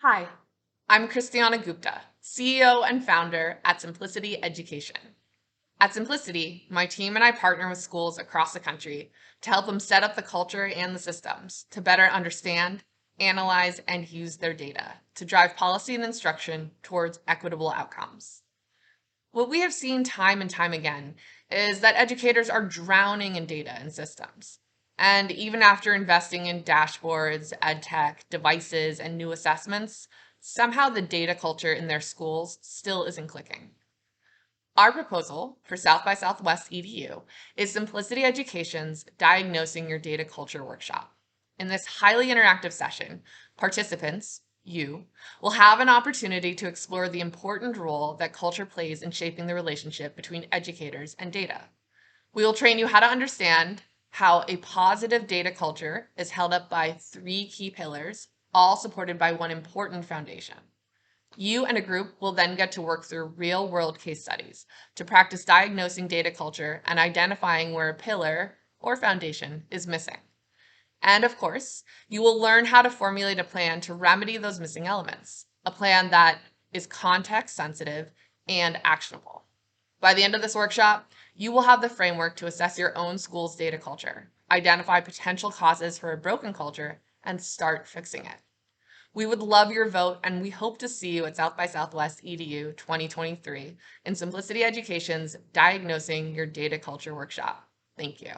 Hi, I'm Christiana Gupta, CEO and founder at Simplicity Education. At Simplicity, my team and I partner with schools across the country to help them set up the culture and the systems to better understand, analyze, and use their data to drive policy and instruction towards equitable outcomes. What we have seen time and time again is that educators are drowning in data and systems. And even after investing in dashboards, ed tech, devices, and new assessments, somehow the data culture in their schools still isn't clicking. Our proposal for South by Southwest EDU is Simplicity Education's Diagnosing Your Data Culture workshop. In this highly interactive session, participants, you, will have an opportunity to explore the important role that culture plays in shaping the relationship between educators and data. We will train you how to understand how a positive data culture is held up by three key pillars, all supported by one important foundation. You and a group will then get to work through real-world case studies to practice diagnosing data culture and identifying where a pillar or foundation is missing. And of course, you will learn how to formulate a plan to remedy those missing elements, a plan that is context sensitive and actionable. By the end of this workshop, you will have the framework to assess your own school's data culture, identify potential causes for a broken culture, and start fixing it. We would love your vote, and we hope to see you at South by Southwest EDU 2023 in Simplicity Education's Diagnosing Your Data Culture workshop. Thank you.